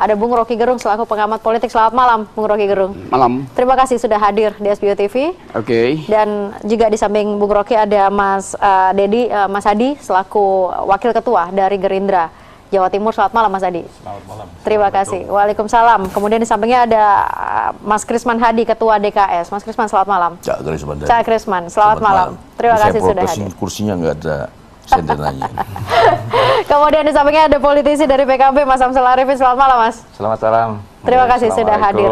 Ada Bung Rocky Gerung selaku pengamat politik. Selamat malam, Bung Rocky Gerung. Malam. Terima kasih sudah hadir di SBY TV. Oke. Dan juga di samping Bung Rocky ada Mas Mas Hadi selaku Wakil Ketua dari Gerindra Jawa Timur. Selamat malam, Mas Hadi. Selamat malam. Terima kasih. Waalaikumsalam. Kemudian di sampingnya ada Mas Krisman Hadi, Ketua DKS. Mas Krisman, selamat malam. Cak Krisman. Cak Krisman, selamat malam. Terima kasih sudah hadir. Kursinya nggak ada sendenanya. Kemudian di sampingnya ada politisi dari PKB, Mas Amsel Arifin. Selamat malam, Mas. Selamat malam. Terima kasih sudah hadir.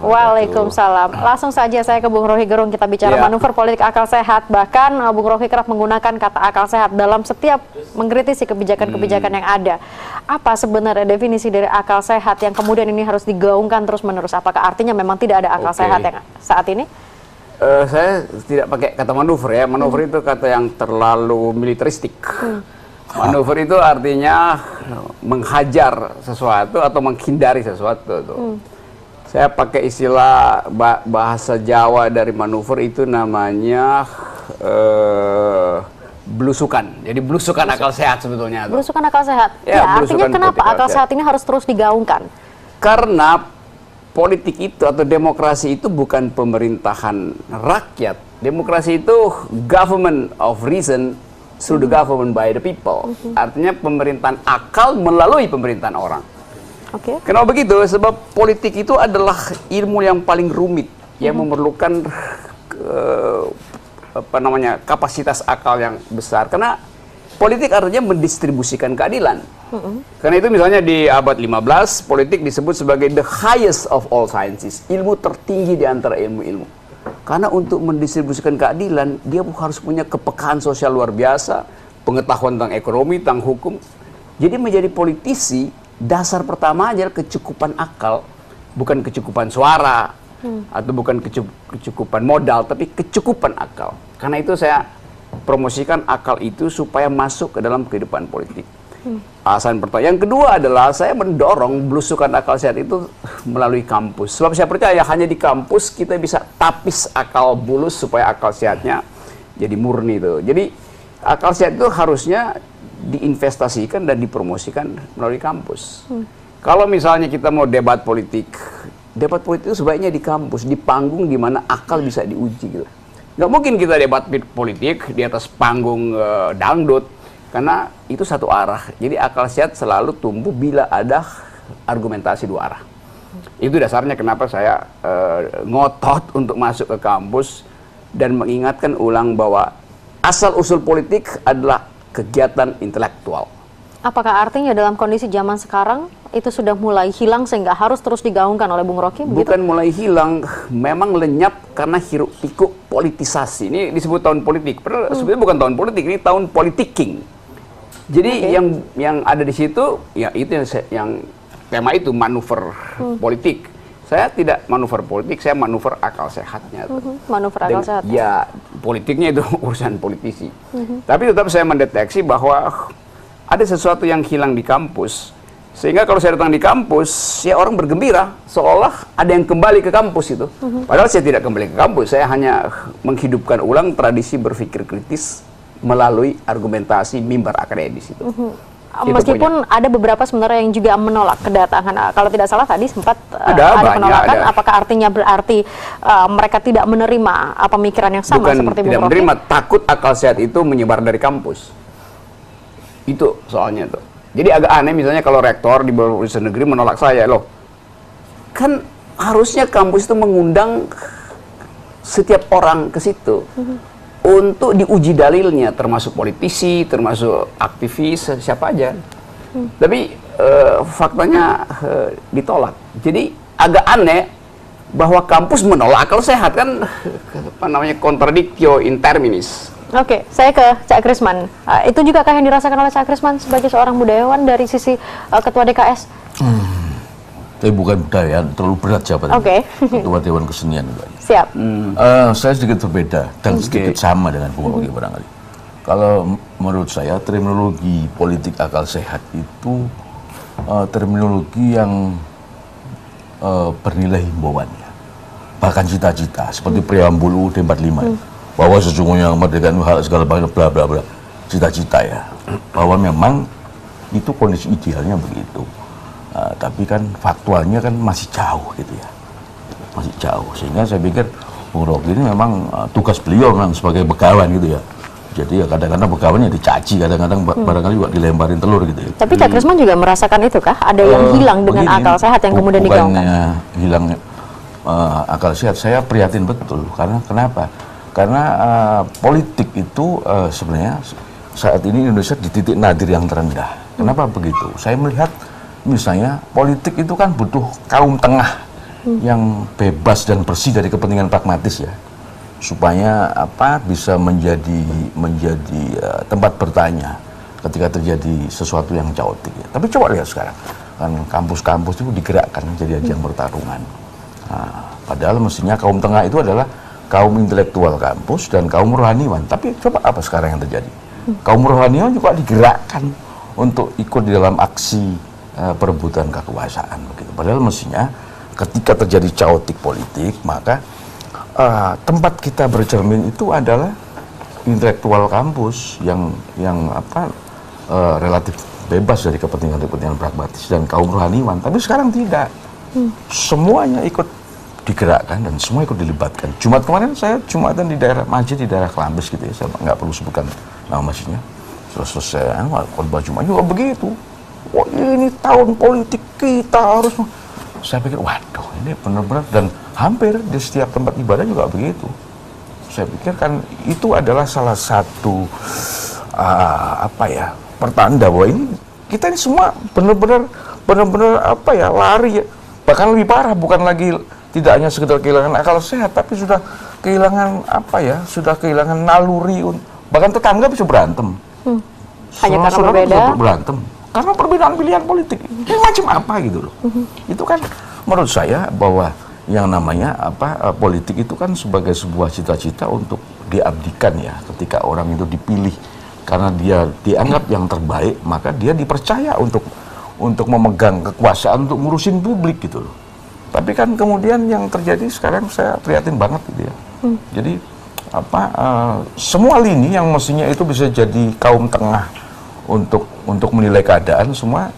Waalaikumsalam. Langsung saja saya ke Bung Rocky Gerung. Kita bicara manuver politik akal sehat. Bahkan Bung Rocky kerap menggunakan kata akal sehat dalam setiap mengkritisi kebijakan-kebijakan yang ada. Apa sebenarnya definisi dari akal sehat yang kemudian ini harus digaungkan terus-menerus? Apakah artinya memang tidak ada akal sehat yang saat ini? Saya tidak pakai kata manuver ya. Manuver itu kata yang terlalu militeristik. Manuver itu artinya menghajar sesuatu atau menghindari sesuatu. Saya pakai istilah bahasa Jawa dari manuver itu namanya belusukan. Jadi belusukan akal sehat sebetulnya. Belusukan akal sehat. Ya, artinya kenapa akal sehat ini harus terus digaungkan? Karena politik itu atau demokrasi itu bukan pemerintahan rakyat. Demokrasi itu government of reason through the government by the people. Artinya pemerintahan akal melalui pemerintahan orang. Kenapa begitu? Sebab politik itu adalah ilmu yang paling rumit, yang memerlukan kapasitas akal yang besar. Karena politik artinya mendistribusikan keadilan. Karena itu misalnya di abad 15, politik disebut sebagai the highest of all sciences. Ilmu tertinggi di antara ilmu-ilmu. Karena untuk mendistribusikan keadilan, dia harus punya kepekaan sosial luar biasa, pengetahuan tentang ekonomi, tentang hukum. Jadi menjadi politisi, dasar pertama aja kecukupan akal. Bukan kecukupan suara, atau bukan kecukupan modal, tapi kecukupan akal. Karena itu saya promosikan akal itu supaya masuk ke dalam kehidupan politik. Alasan pertama. Yang kedua adalah saya mendorong belusukan akal sehat itu melalui kampus. Sebab saya percaya hanya di kampus kita bisa tapis akal bulus supaya akal sehatnya jadi murni itu. Jadi akal sehat itu harusnya diinvestasikan dan dipromosikan melalui kampus. Kalau misalnya kita mau debat politik itu sebaiknya di kampus, di panggung di mana akal bisa diuji gitu. Nggak mungkin kita debat politik di atas panggung dangdut, karena itu satu arah. Jadi akal sehat selalu tumbuh bila ada argumentasi dua arah. Itu dasarnya kenapa saya ngotot untuk masuk ke kampus dan mengingatkan ulang bahwa asal-usul politik adalah kegiatan intelektual. Apakah artinya dalam kondisi zaman sekarang itu sudah mulai hilang sehingga harus terus digaungkan oleh Bung Rocky? Bukan mulai hilang, memang lenyap karena hiruk pikuk politisasi. Ini disebut tahun politik. Padahal sebenarnya bukan tahun politik, ini tahun politiking. Jadi yang ada di situ, ya itu yang tema itu manuver politik. Saya tidak manuver politik, saya manuver akal sehatnya. Manuver akal sehat. Ya, politiknya itu urusan politisi. Tapi tetap saya mendeteksi bahwa ada sesuatu yang hilang di kampus. Sehingga kalau saya datang di kampus, ya orang bergembira, seolah ada yang kembali ke kampus itu. Padahal saya tidak kembali ke kampus, saya hanya menghidupkan ulang tradisi berpikir kritis melalui argumentasi mimbar akademis itu. Meskipun ada beberapa sebenarnya yang juga menolak kedatangan, kalau tidak salah tadi sempat ada penolakan, apakah artinya berarti mereka tidak menerima pemikiran yang sama seperti Bung Rocky? Tidak menerima, takut akal sehat itu menyebar dari kampus. Itu soalnya tuh. Jadi agak aneh misalnya kalau rektor di beberapa negeri menolak saya, loh. Kan harusnya kampus itu mengundang setiap orang ke situ. Untuk diuji dalilnya, termasuk politisi, termasuk aktivis, siapa aja. Tapi faktanya ditolak. Jadi agak aneh bahwa kampus menolak akal sehat, kan apa namanya, contradictio in terminis. Oke, saya ke Cak Krisman. Itu juga yang dirasakan oleh Cak Krisman sebagai seorang budayawan dari sisi Ketua DKS? Tapi bukan budaya, terlalu berat jabatan. Ketua Dewan Kesenian. Siap. Saya sedikit berbeda dan sedikit sama dengan Bung Rocky barangkali. Kalau menurut saya terminologi politik akal sehat itu terminologi yang bernilai himbauannya. Bahkan cita-cita seperti preambul UUD 45 bahwa sesungguhnya kemerdekaan hak segala bangsa bla bla bla. Cita-cita ya. Bahwa memang itu kondisi idealnya begitu. Tapi kan faktualnya kan masih jauh gitu ya, masih jauh. Sehingga saya pikir Bung Rocky ini memang tugas beliau memang sebagai begawan gitu ya. Jadi ya kadang-kadang begawannya dicaci, kadang-kadang barangkali juga dilemparin telur gitu ya. Tapi Cak Krisman juga merasakan itu kah? Ada yang hilang dengan akal sehat yang kemudian digaungkan? Bukannya hilang akal sehat, saya prihatin betul. Karena kenapa? Karena politik itu sebenarnya saat ini Indonesia di titik nadir yang terendah. Kenapa begitu? Saya melihat misalnya politik itu kan butuh kaum tengah yang bebas dan bersih dari kepentingan pragmatis ya, supaya bisa menjadi tempat bertanya ketika terjadi sesuatu yang caotik ya. Tapi coba lihat sekarang kan kampus-kampus itu digerakkan jadi ajang pertarungan. Padahal mestinya kaum tengah itu adalah kaum intelektual kampus dan kaum rohaniwan. Tapi coba apa sekarang yang terjadi? Kaum rohaniwan juga digerakkan untuk ikut di dalam aksi perebutan kekuasaan begitu. Padahal mestinya ketika terjadi caotik politik, maka tempat kita bercermin itu adalah intelektual kampus yang relatif bebas dari kepentingan pragmatis dan kaum rohaniwan. Tapi sekarang tidak. Semuanya ikut digerakkan dan semua ikut dilibatkan. Jumat kemarin saya Jumatan di daerah masjid di daerah Kelambes gitu ya. Saya nggak perlu sebutkan nama masjidnya. Selesai khotbah Jumat juga begitu. Wah, ini tahun politik kita harus. Saya pikir, waduh, ini benar-benar, dan hampir di setiap tempat ibadah juga begitu. Saya pikir kan itu adalah salah satu pertanda bahwa ini kita ini semua benar-benar lari ya. Bahkan lebih parah, bukan lagi tidak hanya sekedar kehilangan akal sehat, tapi sudah kehilangan sudah kehilangan naluri. Bahkan tetangga bisa berantem. Hanya karena berbeda. Berantem. Karena perbedaan pilihan politik. Ini macam apa gitu loh. Itu kan menurut saya bahwa yang namanya politik itu kan sebagai sebuah cita-cita untuk diabdikan ya. Ketika orang itu dipilih karena dia dianggap yang terbaik, maka dia dipercaya untuk memegang kekuasaan untuk ngurusin publik gitu loh. Tapi kan kemudian yang terjadi sekarang saya prihatin banget gitu ya. Jadi semua lini yang mestinya itu bisa jadi kaum tengah untuk menilai keadaan semua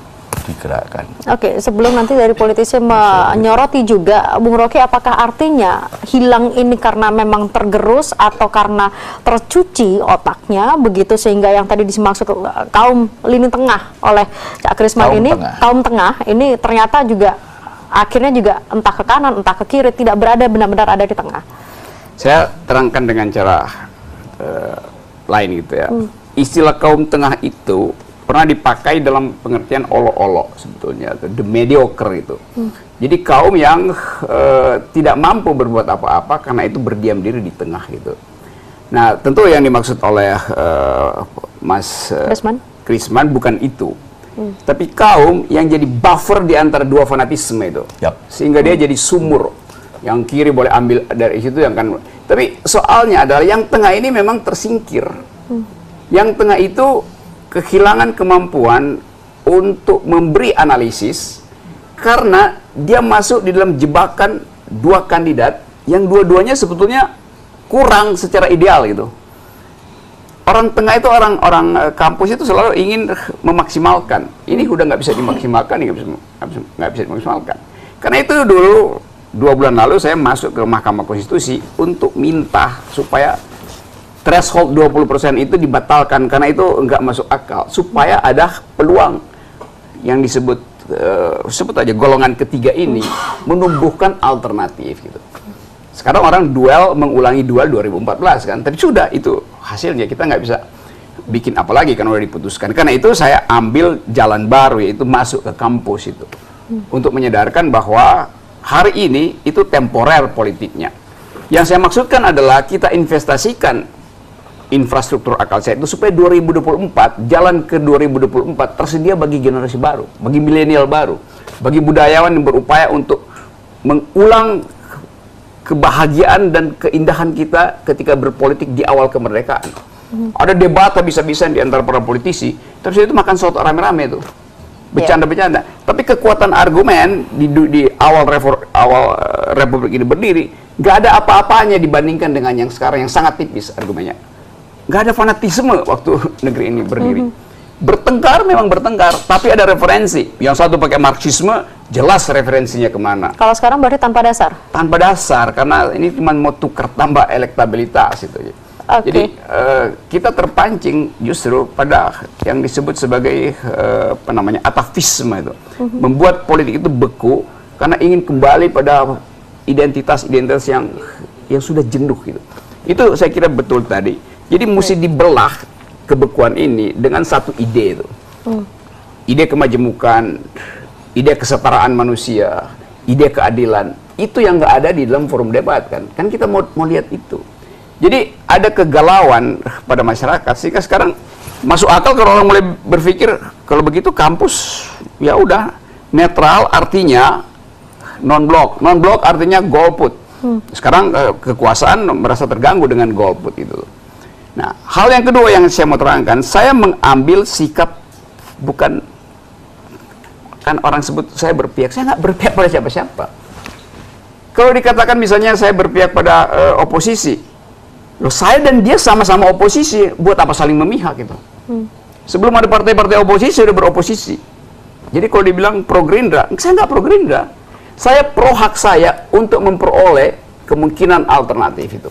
digerakkan. Oke, sebelum nanti dari politisi menyoroti juga, Bung Rocky, apakah artinya hilang ini karena memang tergerus atau karena tercuci otaknya begitu sehingga yang tadi dimaksud kaum lini tengah oleh Cak Krisman kaum tengah ini ternyata juga akhirnya juga entah ke kanan entah ke kiri tidak berada benar-benar ada di tengah. Saya terangkan dengan cara lain gitu ya. Istilah kaum tengah itu pernah dipakai dalam pengertian olok-olok sebetulnya, the mediocre itu. Jadi kaum yang tidak mampu berbuat apa-apa karena itu berdiam diri di tengah gitu. Nah, tentu yang dimaksud oleh Mas Krisman bukan itu. Tapi kaum yang jadi buffer di antara dua fanatisme itu. Sehingga dia jadi sumur. Yang kiri boleh ambil dari situ, yang kan. Tapi soalnya adalah yang tengah ini memang tersingkir. Yang tengah itu kehilangan kemampuan untuk memberi analisis karena dia masuk di dalam jebakan dua kandidat yang dua-duanya sebetulnya kurang secara ideal gitu. Orang tengah itu orang kampus itu selalu ingin memaksimalkan. Ini udah nggak bisa dimaksimalkan, nggak bisa dimaksimalkan. Karena itu dulu 2 bulan lalu saya masuk ke Mahkamah Konstitusi untuk minta supaya threshold 20% itu dibatalkan karena itu nggak masuk akal, supaya ada peluang yang disebut sebut aja golongan ketiga ini menumbuhkan alternatif gitu. Sekarang orang mengulangi duel 2014 kan, tapi sudah itu hasilnya, kita nggak bisa bikin apa lagi kan udah diputuskan. Karena itu saya ambil jalan baru, yaitu masuk ke kampus itu untuk menyadarkan bahwa hari ini itu temporer politiknya. Yang saya maksudkan adalah kita investasikan infrastruktur akal sehat itu supaya 2024, jalan ke 2024 tersedia bagi generasi baru, bagi milenial baru, bagi budayawan yang berupaya untuk mengulang kebahagiaan dan keindahan kita ketika berpolitik di awal kemerdekaan. Ada debat habis-habisan di antara para politisi, terus itu makan soto rame-rame itu, bercanda-bercanda. Tapi kekuatan argumen di awal Republik ini berdiri, nggak ada apa-apanya dibandingkan dengan yang sekarang yang sangat tipis argumennya. Nggak ada fanatisme waktu negeri ini berdiri. Bertengkar memang bertengkar, tapi ada referensi. Yang satu pakai Marxisme, jelas referensinya kemana. Kalau sekarang berarti tanpa dasar? Tanpa dasar, karena ini cuma mau tukar tambah elektabilitas itu. Okay. Jadi kita terpancing justru pada yang disebut sebagai atavisme itu. Membuat politik itu beku karena ingin kembali pada identitas-identitas yang sudah jenuh gitu. Itu saya kira betul tadi. Jadi mesti dibelah kebekuan ini dengan satu ide itu. Ide kemajemukan, ide kesetaraan manusia, ide keadilan. Itu yang nggak ada di dalam forum debat kan. Kan kita mau lihat itu. Jadi ada kegalauan pada masyarakat sehingga sekarang masuk akal kalau orang mulai berpikir kalau begitu kampus ya udah netral artinya non-blok. Non-blok artinya golput. Sekarang kekuasaan merasa terganggu dengan golput itu. Nah, hal yang kedua yang saya mau terangkan, saya mengambil sikap bukan, kan orang sebut saya berpihak, saya nggak berpihak pada siapa-siapa. Kalau dikatakan misalnya saya berpihak pada oposisi, loh saya dan dia sama-sama oposisi, buat apa saling memihak gitu? Sebelum ada partai-partai oposisi, sudah beroposisi. Jadi kalau dibilang pro Gerindra, saya nggak pro Gerindra. Saya pro hak saya untuk memperoleh kemungkinan alternatif itu.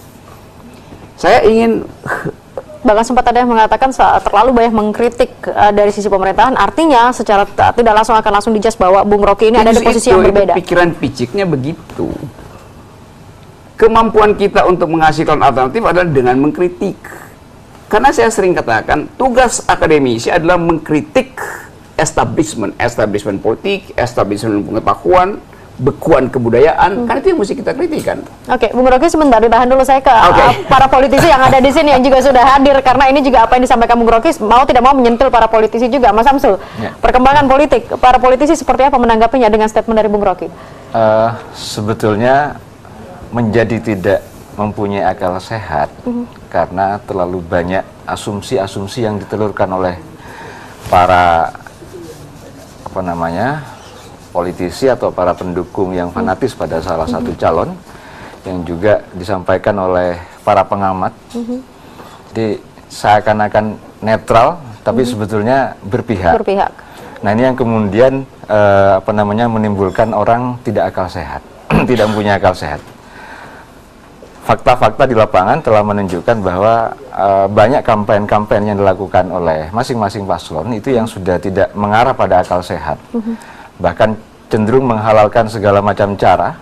Saya ingin, bahkan sempat ada yang mengatakan terlalu banyak mengkritik dari sisi pemerintahan, artinya secara tidak langsung akan langsung dijudge bahwa Bung Rocky ini ada di posisi yang berbeda. Pikiran piciknya begitu. Kemampuan kita untuk menghasilkan alternatif adalah dengan mengkritik. Karena saya sering katakan, tugas akademisi adalah mengkritik establishment politik, establishment pengetahuan, bekuan kebudayaan, kan itu yang mesti kita kritikan. Oke, Bung Rocky sebentar ditahan dulu, saya ke para politisi yang ada di sini yang juga sudah hadir, karena ini juga apa yang disampaikan Bung Rocky mau tidak mau menyentil para politisi juga. Mas Samsul, perkembangan politik, para politisi seperti apa menanggapinya dengan statement dari Bung Rocky? Sebetulnya menjadi tidak mempunyai akal sehat karena terlalu banyak asumsi-asumsi yang ditelurkan oleh para politisi atau para pendukung yang fanatis pada salah satu calon, yang juga disampaikan oleh para pengamat. Jadi seakan-akan netral tapi sebetulnya berpihak. Nah, ini yang kemudian menimbulkan orang tidak akal sehat, tidak mempunyai akal sehat. Fakta-fakta di lapangan telah menunjukkan bahwa banyak kampanye-kampanye yang dilakukan oleh masing-masing paslon itu yang sudah tidak mengarah pada akal sehat. Bahkan cenderung menghalalkan segala macam cara,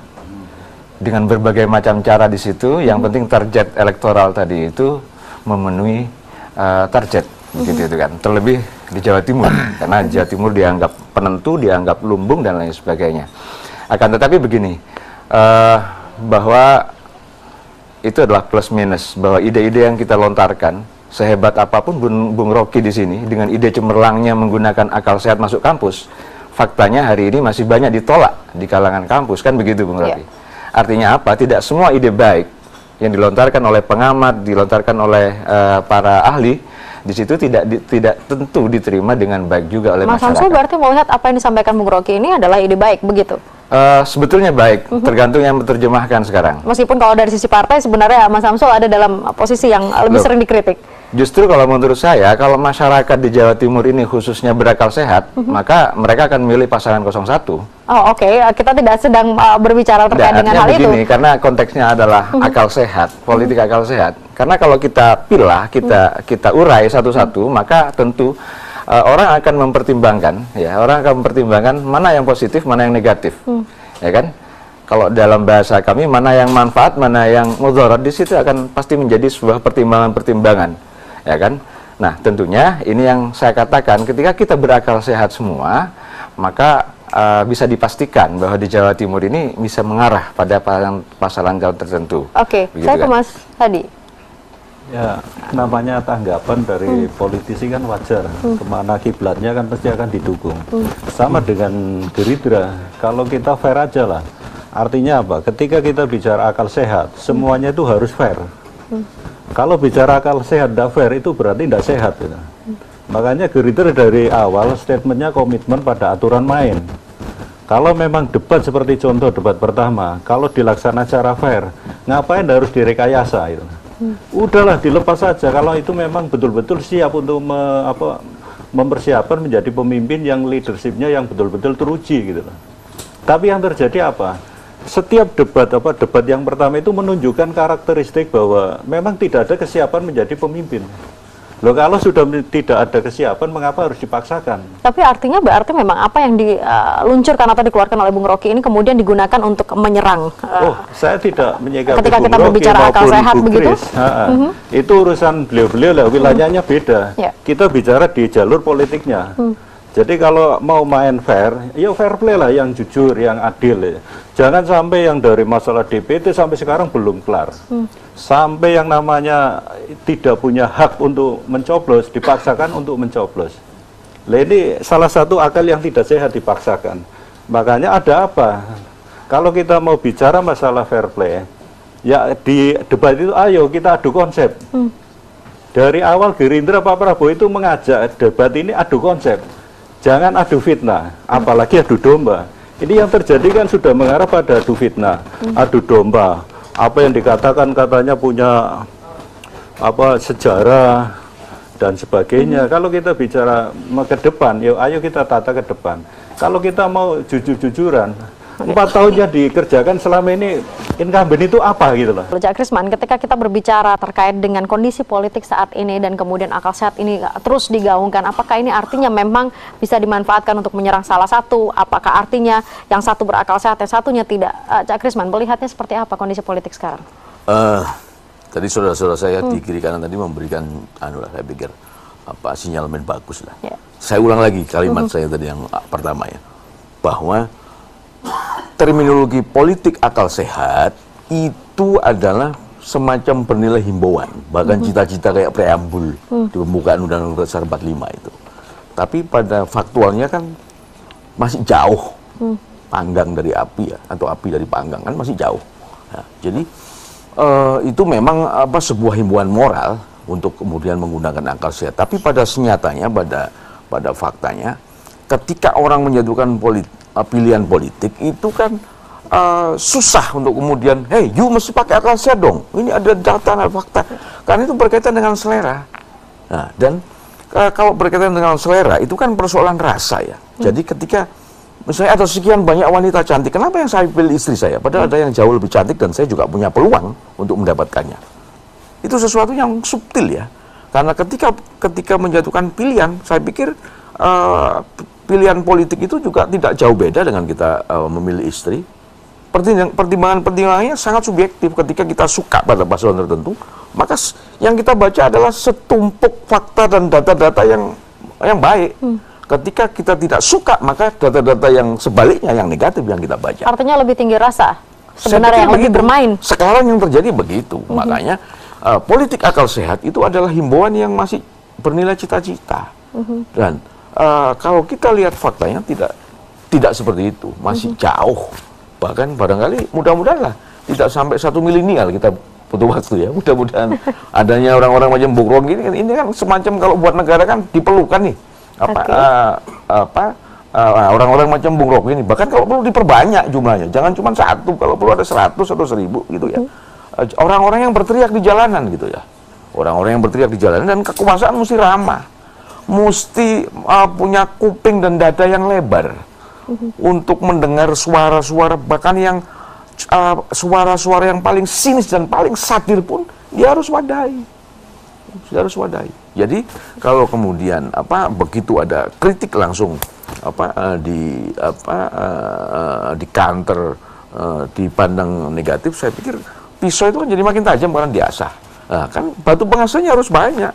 dengan berbagai macam cara di situ. Yang penting target elektoral tadi itu memenuhi target, gitu itu kan. Terlebih di Jawa Timur, karena Jawa Timur dianggap penentu, dianggap lumbung dan lain sebagainya. Akan tetapi begini, bahwa itu adalah plus minus, bahwa ide-ide yang kita lontarkan sehebat apapun Bung Rocky di sini dengan ide cemerlangnya menggunakan akal sehat masuk kampus, faktanya hari ini masih banyak ditolak di kalangan kampus, kan begitu Bung Rocky. Artinya apa? Tidak semua ide baik yang dilontarkan oleh pengamat, dilontarkan oleh para ahli di situ tidak tentu diterima dengan baik juga oleh masyarakat. Mas Samsul berarti melihat apa yang disampaikan Bung Rocky ini adalah ide baik, begitu? Sebetulnya baik, tergantung yang menerjemahkan sekarang. Meskipun kalau dari sisi partai sebenarnya Mas Samsul ada dalam posisi yang lebih sering dikritik. Justru kalau menurut saya, kalau masyarakat di Jawa Timur ini khususnya berakal sehat, maka mereka akan milih pasangan 01. Oh oke. Kita tidak sedang berbicara terkait dengan hal begini, itu. Karena konteksnya adalah akal sehat, politik akal sehat. Karena kalau kita pilah, kita urai satu-satu, maka tentu orang akan mempertimbangkan, orang akan mempertimbangkan mana yang positif, mana yang negatif, ya kan? Kalau dalam bahasa kami, mana yang manfaat, mana yang mudarat, di situ akan pasti menjadi sebuah pertimbangan-pertimbangan, ya kan? Nah, tentunya ini yang saya katakan, ketika kita berakal sehat semua, maka bisa dipastikan bahwa di Jawa Timur ini bisa mengarah pada pasangan calon tertentu. Oke, saya ke Mas Hadi. Ya, namanya tanggapan dari politisi kan wajar. Kemana kiblatnya kan pasti akan didukung. Sama dengan Gerindra, kalau kita fair aja lah. Artinya apa? Ketika kita bicara akal sehat, semuanya itu harus fair. Kalau bicara akal sehat tidak fair, itu berarti tidak sehat. Gitu. Makanya Gerindra dari awal statementnya komitmen pada aturan main. Kalau memang debat seperti contoh debat pertama, kalau dilaksanakan secara fair, ngapain harus direkayasa? Gitu. Udahlah dilepas saja kalau itu memang betul-betul siap untuk mempersiapkan menjadi pemimpin yang leadershipnya yang betul-betul teruji gitu loh. Tapi yang terjadi apa? Setiap debat yang pertama itu menunjukkan karakteristik bahwa memang tidak ada kesiapan menjadi pemimpin. Loh, kalau sudah tidak ada kesiapan, mengapa harus dipaksakan? Tapi artinya berarti memang apa yang diluncurkan atau dikeluarkan oleh Bung Rocky ini kemudian digunakan untuk menyerang. Saya tidak menyikapi ketika Bung kita Rocky berbicara akal maupun sehat Ibu begitu? Kris. Itu urusan beliau-beliau lah, wilayahnya beda. Ya. Kita bicara di jalur politiknya. Jadi kalau mau main fair, ya fair play lah, yang jujur, yang adil ya. Jangan sampai yang dari masalah DPT sampai sekarang belum kelar. Sampai yang namanya tidak punya hak untuk mencoblos, dipaksakan untuk mencoblos. Nah, ini salah satu akal yang tidak sehat, dipaksakan. Makanya ada apa? Kalau kita mau bicara masalah fair play, ya di debat itu ayo kita adu konsep. Dari awal Gerindra Pak Prabowo itu mengajak debat ini adu konsep. Jangan adu fitnah, apalagi adu domba. Ini yang terjadi kan sudah mengarah pada adu fitnah, adu domba. Apa yang dikatakan katanya punya sejarah dan sebagainya. Kalau kita bicara ke depan, yuk ayo kita tata ke depan. Kalau kita mau jujur-jujuran, 4 tahun yang dikerjakan selama ini incumbent itu apa gitu loh. Cak Krisman, ketika kita berbicara terkait dengan kondisi politik saat ini dan kemudian akal sehat ini terus digaungkan, apakah ini artinya memang bisa dimanfaatkan untuk menyerang salah satu? Apakah artinya yang satu berakal sehat, yang satunya tidak? Cak Krisman, melihatnya seperti apa kondisi politik sekarang? Tadi saudara-saudara saya di kiri kanan tadi memberikan, saya pikir sinyalemen bagus lah. Yeah. Saya ulang lagi kalimat saya tadi yang pertama ya, bahwa terminologi politik akal sehat itu adalah semacam bernilai himbauan, bahkan cita-cita kayak preambul di pembukaan Undang-Undang Dasar 45 itu. Tapi pada faktualnya kan masih jauh panggang dari api ya, atau api dari panggang kan masih jauh. Nah, jadi itu memang sebuah himbauan moral untuk kemudian menggunakan akal sehat. Tapi pada senyatanya, pada faktanya, ketika orang menjatuhkan pilihan politik itu kan susah untuk kemudian, hey, you mesti pakai akal sehat dong. Ini ada data, ada fakta. Karena itu berkaitan dengan selera. Nah, dan kalau berkaitan dengan selera itu kan persoalan rasa ya. Jadi ketika misalnya ada sekian banyak wanita cantik, kenapa yang saya pilih istri saya? Padahal ada yang jauh lebih cantik dan saya juga punya peluang untuk mendapatkannya. Itu sesuatu yang subtil ya. Karena ketika menjatuhkan pilihan, saya pikir pilihan politik itu juga tidak jauh beda dengan kita memilih istri. Pertimbangan-pertimbangannya sangat subjektif. Ketika kita suka pada pasangan tertentu, maka yang kita baca adalah setumpuk fakta dan data-data yang baik. Ketika kita tidak suka, maka data-data yang sebaliknya, yang negatif yang kita baca. Artinya lebih tinggi rasa sebenarnya, yang lebih bermain. Sekarang yang terjadi begitu. Makanya politik akal sehat itu adalah himbauan yang masih bernilai cita-cita. Dan kalau kita lihat faktanya tidak seperti itu, masih jauh. Bahkan barangkali mudah-mudahan lah tidak sampai 1 milenial kita butuh waktu ya. Mudah-mudahan adanya orang-orang macam Bung Rocky ini kan semacam kalau buat negara kan diperlukan nih. Orang-orang macam Bung Rocky ini. Bahkan kalau perlu diperbanyak jumlahnya, jangan cuma 1, kalau perlu ada 100 atau 1000 gitu ya. Orang-orang yang berteriak di jalanan gitu ya. Orang-orang yang berteriak di jalanan, dan kekuasaan mesti ramah. Mesti punya kuping dan dada yang lebar untuk mendengar suara-suara, bahkan yang suara-suara yang paling sinis dan paling satir pun dia harus wadai. Jadi kalau kemudian begitu ada kritik langsung di counter, dipandang negatif, saya pikir pisau itu kan jadi makin tajam karena diasah. Nah, kan batu pengasahnya harus banyak.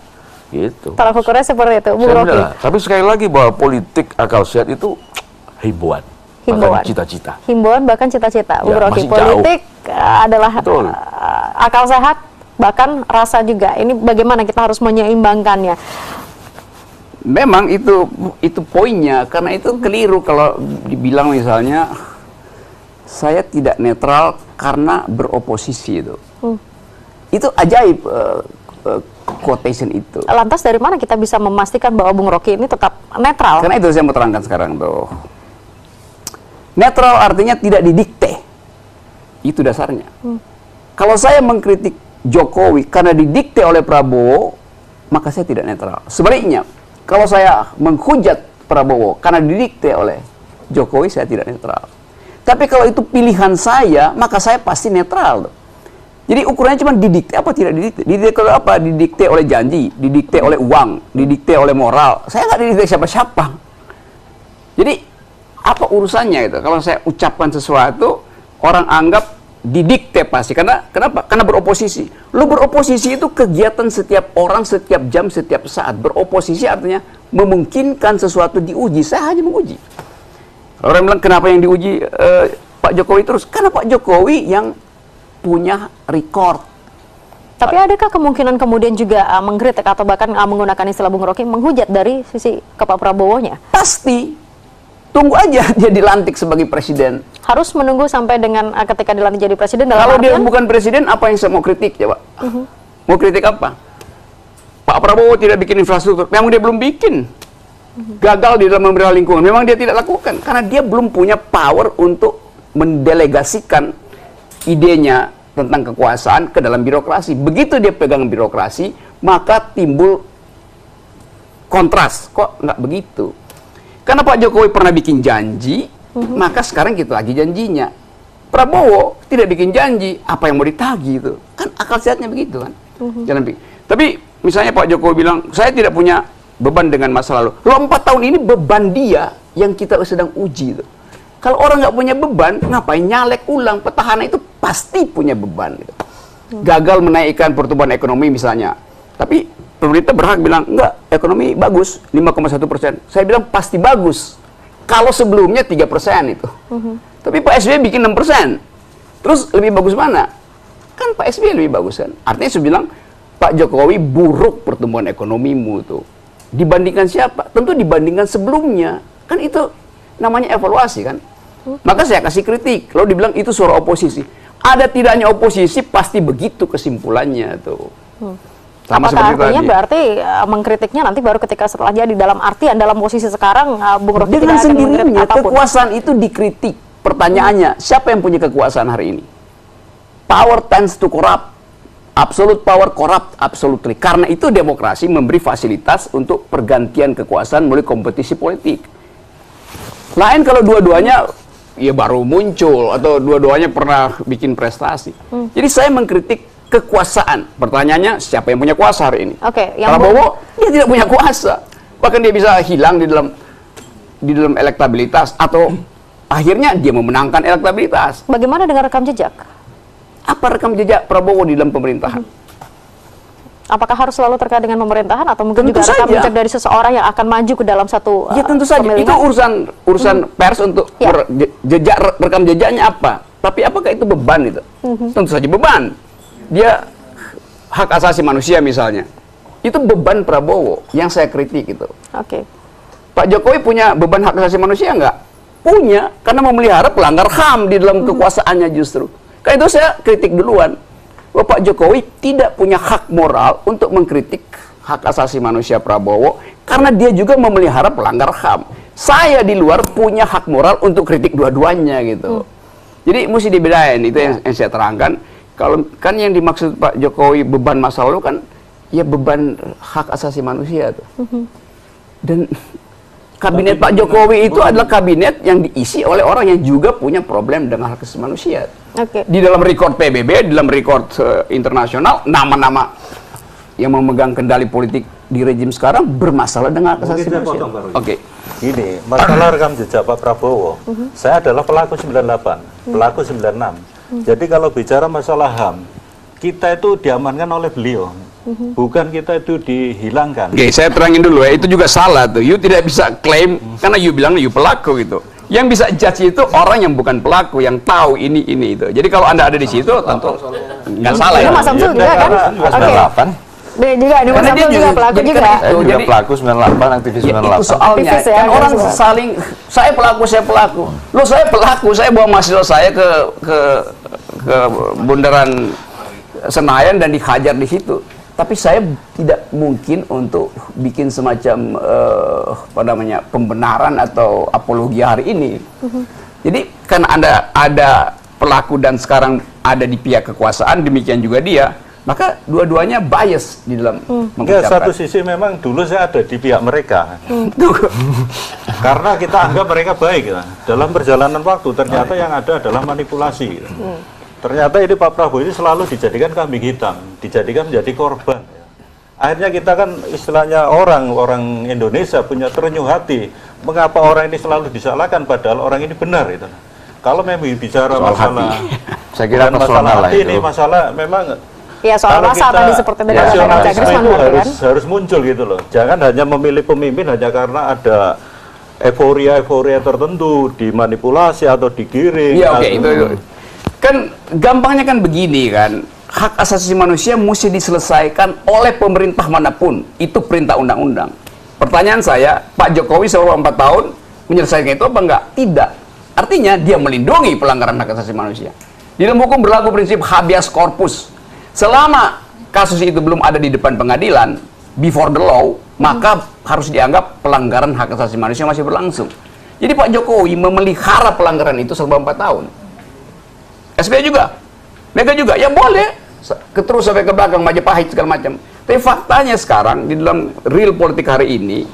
Gitu. Tolak ukurnya seperti itu, Bung Rocky. Tapi sekali lagi bahwa politik akal sehat itu himbauan, bahkan cita-cita. Himbauan bahkan cita-cita, Bung Rocky. Politik adalah akal sehat, bahkan rasa juga. Ini bagaimana kita harus menyeimbangkannya? Memang itu poinnya, karena itu keliru kalau dibilang misalnya saya tidak netral karena beroposisi itu. Itu ajaib. Quotation itu. Lantas dari mana kita bisa memastikan bahwa Bung Rocky ini tetap netral? Karena itu saya mau terangkan sekarang tuh. Netral artinya tidak didikte. Itu dasarnya. Kalau saya mengkritik Jokowi karena didikte oleh Prabowo, maka saya tidak netral. Sebaliknya, kalau saya menghujat Prabowo karena didikte oleh Jokowi, saya tidak netral. Tapi kalau itu pilihan saya, maka saya pasti netral. Jadi ukurannya cuma didikte apa tidak didikte. Didikte oleh apa? Didikte oleh janji, didikte oleh uang, didikte oleh moral. Saya nggak didikte siapa-siapa. Jadi apa urusannya itu? Kalau saya ucapkan sesuatu, orang anggap didikte pasti. Kenapa? Karena beroposisi. Lu beroposisi itu kegiatan setiap orang, setiap jam, setiap saat. Beroposisi artinya memungkinkan sesuatu diuji. Saya hanya menguji. Orang bilang kenapa yang diuji Pak Jokowi terus? Karena Pak Jokowi yang punya record. Tapi adakah kemungkinan kemudian juga mengkritik atau bahkan menggunakan istilah Bung Rocky menghujat dari sisi ke Pak Prabowo-nya? Pasti. Tunggu aja dia dilantik sebagai presiden. Harus menunggu sampai dengan ketika dilantik jadi presiden dalam Kalau dia artian, bukan presiden, apa yang saya mau kritik coba? Mau kritik apa? Pak Prabowo tidak bikin infrastruktur. Memang dia belum bikin. Gagal di dalam memelihara lingkungan. Memang dia tidak lakukan. Karena dia belum punya power untuk mendelegasikan idenya tentang kekuasaan ke dalam birokrasi. Begitu dia pegang birokrasi, maka timbul kontras. Kok nggak begitu? Karena Pak Jokowi pernah bikin janji, maka sekarang kita lagi janjinya. Prabowo tidak bikin janji, apa yang mau ditagih itu? Kan akal sehatnya begitu kan? Jangan bikin. Tapi misalnya Pak Jokowi bilang, saya tidak punya beban dengan masa lalu. Loh 4 tahun ini beban dia yang kita sedang uji itu. Kalau orang nggak punya beban, ngapain nyalek ulang? Petahana itu pasti punya beban. Gitu. Gagal menaikkan pertumbuhan ekonomi misalnya. Tapi pemerintah berhak bilang, enggak, ekonomi bagus, 5,1%. Saya bilang pasti bagus. Kalau sebelumnya 3% itu. Tapi Pak SBY bikin 6%. Terus lebih bagus mana? Kan Pak SBY lebih bagus kan. Artinya saya bilang, Pak Jokowi buruk pertumbuhan ekonomimu tuh. Dibandingkan siapa? Tentu dibandingkan sebelumnya. Kan itu namanya evaluasi kan. Maka saya kasih kritik. Kalau dibilang itu suara oposisi. Ada tidaknya oposisi pasti begitu kesimpulannya tuh. Sama apakah seperti artinya tadi. berarti mengkritiknya nanti baru ketika setelah jadi dalam artian dalam posisi sekarang Bung Rocky Dengan tidak akan mengkritik sendirinya apapun. kekuasaan itu dikritik. Pertanyaannya, siapa yang punya kekuasaan hari ini? Power tends to corrupt. Absolute power corrupt absolutely. Karena itu demokrasi memberi fasilitas untuk pergantian kekuasaan melalui kompetisi politik. Lain kalau dua-duanya ya baru muncul atau dua-duanya pernah bikin prestasi. Jadi saya mengkritik kekuasaan. Pertanyaannya, siapa yang punya kuasa hari ini? Oke, yang Prabowo dia tidak punya kuasa. Bahkan dia bisa hilang di dalam elektabilitas atau akhirnya dia memenangkan elektabilitas. Bagaimana dengan rekam jejak? Apa rekam jejak Prabowo di dalam pemerintahan? Apakah harus selalu terkait dengan pemerintahan atau mungkin Tentu juga rekam saja. jejak dari seseorang yang akan maju ke dalam satu Ya tentu saja. pemilihan? Itu urusan pers untuk Ya. rekam jejaknya apa. Tapi apakah itu beban itu? Tentu saja beban. Dia hak asasi manusia misalnya. Itu beban Prabowo yang saya kritik itu. Oke. Pak Jokowi punya beban hak asasi manusia nggak? Punya, karena memelihara pelanggar HAM di dalam kekuasaannya justru. Karena itu saya kritik duluan. Bahwa Pak Jokowi tidak punya hak moral untuk mengkritik hak asasi manusia Prabowo, karena dia juga memelihara pelanggar HAM. Saya di luar punya hak moral untuk kritik dua-duanya gitu. Jadi mesti dibedain, itu yang saya terangkan. Kalau kan yang dimaksud Pak Jokowi beban masa lalu kan ya beban hak asasi manusia tuh. Dan kabinet Pak Jokowi itu adalah kabinet yang diisi oleh orang yang juga punya problem dengan hak asasi manusia. Oke. Di dalam rekor PBB, di dalam rekor internasional, nama-nama yang memegang kendali politik di rejim sekarang bermasalah dengan hak asasi Mungkin saya manusia. potong, Pak Roy. Oke. Gini, masalah rekam jejak Pak Prabowo, saya adalah pelaku 98, pelaku 96. Jadi kalau bicara masalah HAM, kita itu diamankan oleh beliau, bukan kita itu dihilangkan. Oke, saya terangin dulu ya, itu juga salah tuh. You tidak bisa klaim karena you bilang you pelaku gitu. Yang bisa judge itu orang yang bukan pelaku, yang tahu ini itu. Jadi kalau Anda ada di situ tentu nggak salah Itu ya. Mas Samsul juga kan? Juga Oke. 98. Dia juga, ini Mas Karena dia Samsul juga juga- pelaku jadi juga. karena Saya juga Jadi- pelaku 98, aktivis Ya, 98. itu soalnya Aktivis ya, kan orang aktivis. saling saya pelaku. Loh saya pelaku, saya bawa mahasiswa saya ke bundaran Senayan dan dihajar di situ. Tapi saya tidak mungkin untuk bikin semacam pembenaran atau apologi hari ini. Jadi karena ada pelaku dan sekarang ada di pihak kekuasaan, demikian juga dia. maka dua-duanya bias di dalam Enggak, mengucapkan. satu sisi memang dulu saya ada di pihak mereka. Karena kita anggap mereka baik. Ya. Dalam perjalanan waktu ternyata yang ada adalah manipulasi. Ya. Ternyata ini Pak Prabowo ini selalu dijadikan kambing hitam, dijadikan menjadi korban. Ya. Akhirnya kita kan istilahnya orang Indonesia punya terenyuh hati. Mengapa orang ini selalu disalahkan padahal orang ini benar itu. Kalau memang bicara Soal masalah, saya kira bukan personal masalah lah hati, itu. ini masalah memang. Ya soal Kalau masa kita- tadi seperti tadi kata nasionalisme Bapak Grisman itu berarti kan. harus muncul gitu loh. Jangan hanya memilih pemimpin hanya karena ada euforia tertentu, dimanipulasi atau digiring. Iya, oke, atau- itu. Kan gampangnya kan begini kan. Hak asasi manusia mesti diselesaikan oleh pemerintah manapun. Itu perintah undang-undang. Pertanyaan saya, Pak Jokowi selama 4 tahun menyelesaikan itu apa enggak? Tidak. Artinya dia melindungi pelanggaran hak asasi manusia. Di dalam hukum berlaku prinsip habeas corpus. Selama kasus itu belum ada di depan pengadilan, before the law, maka harus dianggap pelanggaran hak asasi manusia masih berlangsung. Jadi Pak Jokowi memelihara pelanggaran itu selama 4 tahun. SBY juga, Mega juga, ya boleh. Terus sampai ke belakang, Majapahit segala macam. Tapi faktanya sekarang, di dalam real politik hari ini,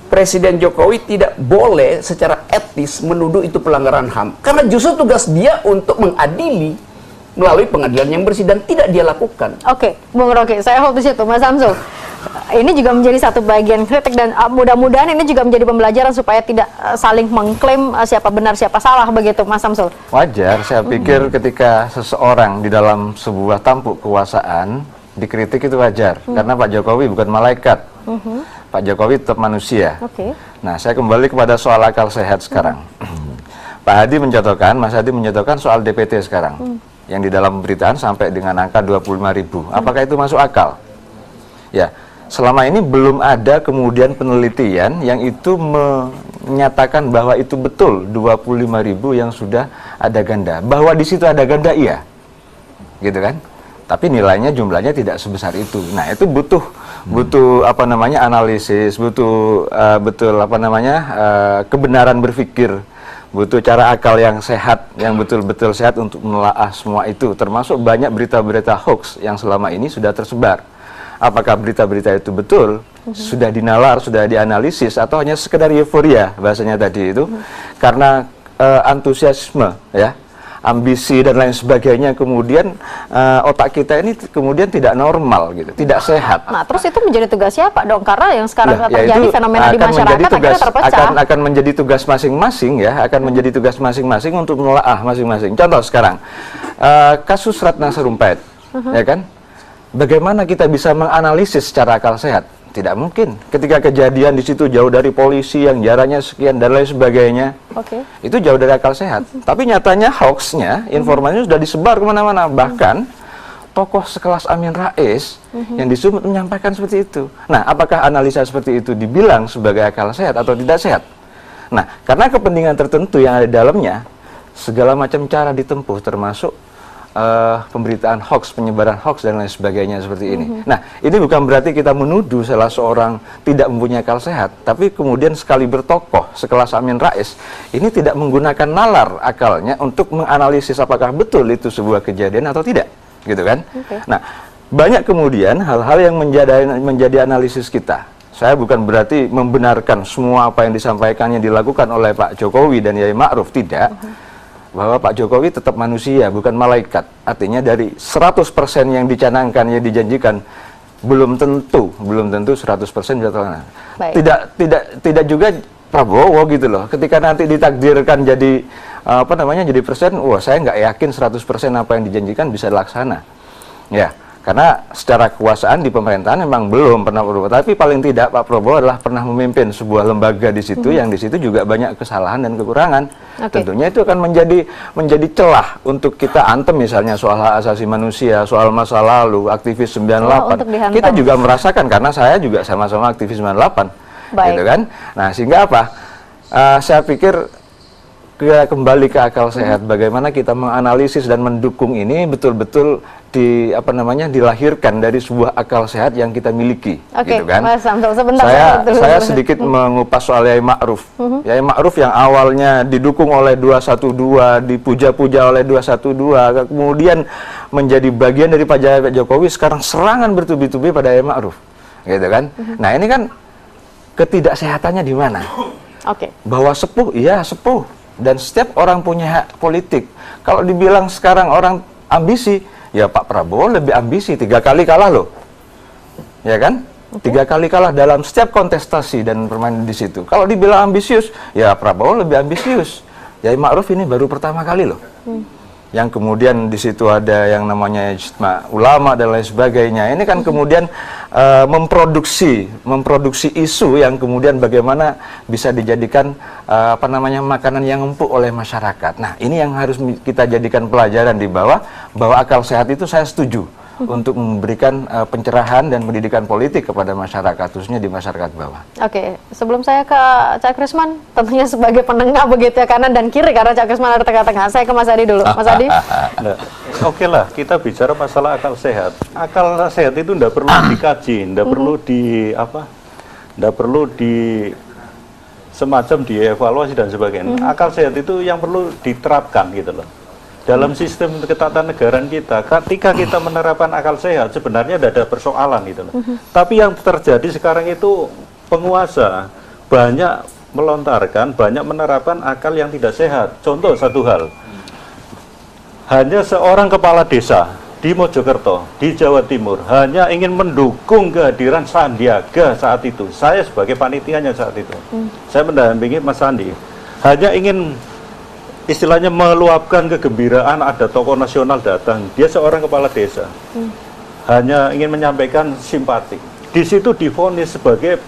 Presiden Jokowi tidak boleh secara etis menuduh itu pelanggaran HAM. Karena justru tugas dia untuk mengadili melalui pengadilan yang bersih dan tidak dia lakukan. Oke, Bung Rocky, saya hold di situ, Mas Samsul. Ini juga menjadi satu bagian kritik dan mudah-mudahan ini juga menjadi pembelajaran supaya tidak saling mengklaim siapa benar siapa salah begitu, Mas Samsul. Wajar, saya pikir ketika seseorang di dalam sebuah tampuk kekuasaan dikritik itu wajar, karena Pak Jokowi bukan malaikat. Pak Jokowi tetap manusia. Oke. Nah, saya kembali kepada soal akal sehat sekarang. Pak Hadi mencontohkan, Mas Hadi mencontohkan soal DPT sekarang. Yang di dalam pemberitaan sampai dengan angka 25.000. Apakah itu masuk akal? Ya, selama ini belum ada kemudian penelitian yang itu menyatakan bahwa itu betul 25.000 yang sudah ada ganda. Bahwa di situ ada ganda, iya. Gitu kan? Tapi nilainya jumlahnya tidak sebesar itu. Nah, itu butuh apa namanya analisis, butuh betul apa namanya kebenaran berpikir, butuh cara akal yang sehat, yang betul-betul sehat untuk menelaah semua itu. Termasuk banyak berita-berita hoax yang selama ini sudah tersebar. Apakah berita-berita itu betul, sudah dinalar, sudah dianalisis, atau hanya sekedar euforia bahasanya tadi itu, karena antusiasme, ya, ambisi dan lain sebagainya, kemudian otak kita ini kemudian tidak normal gitu, tidak sehat. Nah, terus itu menjadi tugas siapa dong? Karena yang sekarang Nah, terjadi itu fenomena di akan masyarakat menjadi tugas, akhirnya terpecah. akan menjadi tugas masing-masing, ya, akan menjadi tugas masing-masing untuk menelaah masing-masing. Contoh sekarang kasus Ratna Sarumpait, ya kan? Bagaimana kita bisa menganalisis secara akal sehat? Tidak mungkin. Ketika kejadian di situ jauh dari polisi yang jaraknya sekian dan lain sebagainya, itu jauh dari akal sehat. Tapi nyatanya hoaxnya, informasinya sudah disebar kemana-mana. Bahkan tokoh sekelas Amin Rais yang di Sumut menyampaikan seperti itu. Nah, apakah analisa seperti itu dibilang sebagai akal sehat atau tidak sehat? Nah, karena kepentingan tertentu yang ada di dalamnya, segala macam cara ditempuh, termasuk pemberitaan hoax, penyebaran hoax dan lain sebagainya seperti ini. Nah, ini bukan berarti kita menuduh salah seorang tidak mempunyai akal sehat, tapi kemudian sekali bertokoh sekelas Amin Rais ini tidak menggunakan nalar akalnya untuk menganalisis apakah betul itu sebuah kejadian atau tidak, gitu kan? Nah, banyak kemudian hal-hal yang menjadi analisis kita. Saya bukan berarti membenarkan semua apa yang disampaikannya dilakukan oleh Pak Jokowi dan Yai Ma'ruf, tidak. Bahwa Pak Jokowi tetap manusia, bukan malaikat. Artinya dari 100% yang dicanangkan, yang dijanjikan, belum tentu 100% bisa terlaksana. Tidak juga Prabowo gitu loh. Ketika nanti ditakdirkan jadi jadi persen, wah saya nggak yakin 100% apa yang dijanjikan bisa dilaksana. Ya, karena secara kekuasaan di pemerintahan memang belum pernah berubah. Tapi paling tidak Pak Prabowo adalah pernah memimpin sebuah lembaga di situ yang di situ juga banyak kesalahan dan kekurangan. Tentunya itu akan menjadi celah untuk kita antem misalnya soal hak asasi manusia, soal masa lalu, aktivis 98. Kita juga merasakan karena saya juga sama-sama aktivis 98. Gitu kan? Nah, sehingga apa? Saya pikir kembali ke akal sehat, bagaimana kita menganalisis dan mendukung ini betul-betul dilahirkan dari sebuah akal sehat yang kita miliki. Oke, gitu kan? Mas Samsul, sebentar. Saya sedikit mengupas soal Yai Ma'ruf. Yai Ma'ruf yang awalnya didukung oleh 212, dipuja-puja oleh 212, kemudian menjadi bagian dari Pak Jokowi, sekarang serangan bertubi-tubi pada Yai Ma'ruf. Gitu kan? Nah, ini kan ketidaksehatannya di mana? Oke. Bahwa sepuh, iya sepuh. Dan setiap orang punya hak politik. Kalau dibilang sekarang orang ambisi, ya Pak Prabowo lebih ambisi, 3 kali kalah loh. Ya kan? 3 kali kalah dalam setiap kontestasi dan permainan di situ. Kalau dibilang ambisius, ya Prabowo lebih ambisius. Yai Ma'ruf ini baru pertama kali loh. Yang kemudian di situ ada yang namanya ijtima ulama dan lain sebagainya. Ini kan kemudian memproduksi isu yang kemudian bagaimana bisa dijadikan makanan yang empuk oleh masyarakat. Nah, ini yang harus kita jadikan pelajaran di bawah, bahwa akal sehat itu saya setuju untuk memberikan pencerahan dan pendidikan politik kepada masyarakat, khususnya di masyarakat bawah. Oke, sebelum saya ke Cak Krisman, tentunya sebagai penengah begitu ya, kanan dan kiri, karena Cak Krisman ada tengah-tengah. Saya ke Mas Adi dulu. Mas Adi? Oke lah, kita bicara masalah akal sehat. Akal sehat itu tidak perlu dikaji, tidak perlu semacam dievaluasi dan sebagainya. Akal sehat itu yang perlu diterapkan gitu loh. Dalam sistem ketatanegaraan kita, ketika kita menerapkan akal sehat, sebenarnya tidak ada persoalan gitu loh. Tapi yang terjadi sekarang itu penguasa banyak melontarkan, banyak menerapkan akal yang tidak sehat. Contoh satu hal, hanya seorang kepala desa di Mojokerto, di Jawa Timur, hanya ingin mendukung kehadiran Sandiaga saat itu. Saya sebagai panitianya saat itu, saya mendampingi Mas Sandi, hanya ingin istilahnya meluapkan kegembiraan ada tokoh nasional datang. Dia seorang kepala desa, hanya ingin menyampaikan simpati. Di situ divonis sebagai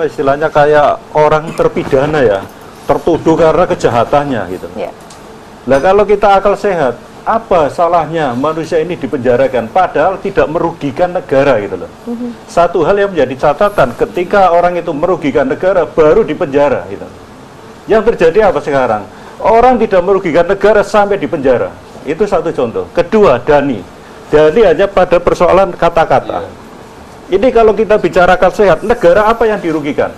istilahnya kayak orang terpidana ya, tertuduh karena kejahatannya gitu. Nah, kalau kita akal sehat, apa salahnya manusia ini dipenjarakan padahal tidak merugikan negara gitu loh. Satu hal yang menjadi catatan, ketika orang itu merugikan negara baru dipenjara gitu. Yang terjadi apa sekarang? Orang tidak merugikan negara sampai di penjara. Itu satu contoh. Kedua, Dani hanya pada persoalan kata-kata. Ini kalau kita bicara akal sehat, negara apa yang dirugikan?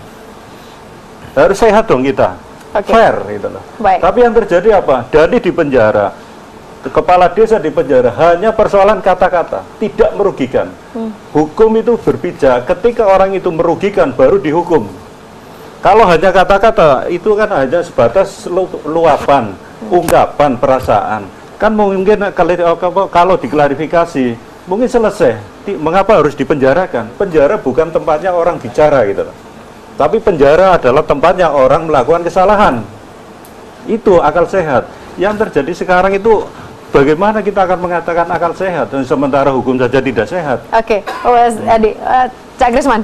Harus sehat dong kita. Fair gitu loh. Tapi yang terjadi apa? Dani di penjara, kepala desa di penjara, hanya persoalan kata-kata, tidak merugikan. Hukum itu berpijak, ketika orang itu merugikan baru dihukum. Kalau hanya kata-kata, itu kan hanya sebatas luapan, ungkapan, perasaan. Kan mungkin kalau diklarifikasi, mungkin selesai. Mengapa harus dipenjarakan? Penjara bukan tempatnya orang bicara gitu. Tapi penjara adalah tempatnya orang melakukan kesalahan. Itu akal sehat. Yang terjadi sekarang itu, bagaimana kita akan mengatakan akal sehat, sementara hukum saja tidak sehat. Oke, Adi, Cak Krisman.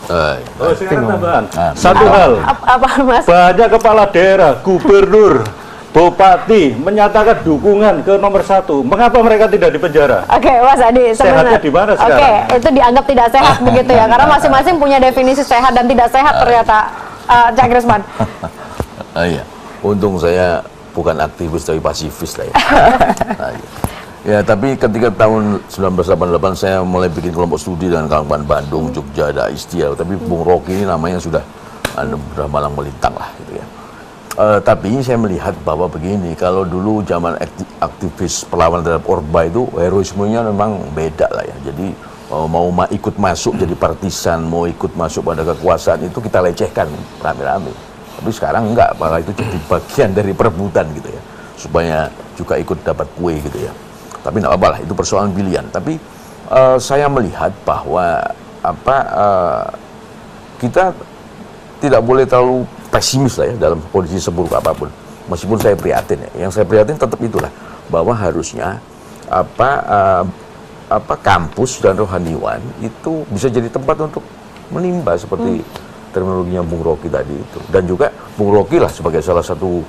Sekarang tambahan. Satu hal, apa Mas? banyak kepala daerah, gubernur, bupati menyatakan dukungan ke nomor 1. Mengapa mereka tidak dipenjara? Oke, Mas Adi, sehatnya di mana sekarang? Oke, itu dianggap tidak sehat begitu ya, karena masing-masing punya definisi sehat dan tidak sehat ternyata. Cak Krisman. Iya, untung saya bukan aktivis tapi pasifis lah ya. Ya, tapi ketika tahun 1988 saya mulai bikin kelompok studi dengan kawan-kawan Bandung, Jogja, ada Istia. Tapi Bung Rocky ini namanya sudah malang melintang lah gitu ya. Tapi saya melihat bahwa begini, kalau dulu zaman aktivis perlawanan terhadap Orba itu heroismenya memang beda lah ya. Jadi mau ikut masuk jadi partisan, mau ikut masuk pada kekuasaan itu kita lecehkan rame-rame. Tapi sekarang enggak, malah itu jadi bagian dari perebutan gitu ya, supaya juga ikut dapat kue gitu ya. Tapi tidak apa-apa lah, itu persoalan pilihan. Tapi saya melihat bahwa kita tidak boleh terlalu pesimis lah ya dalam kondisi seburuk apapun. Meskipun saya prihatin ya, yang saya prihatin tetap itulah, bahwa harusnya kampus dan rohaniwan itu bisa jadi tempat untuk menimba seperti terminologinya Bung Rocky tadi itu. Dan juga Bung Rocky lah sebagai salah satu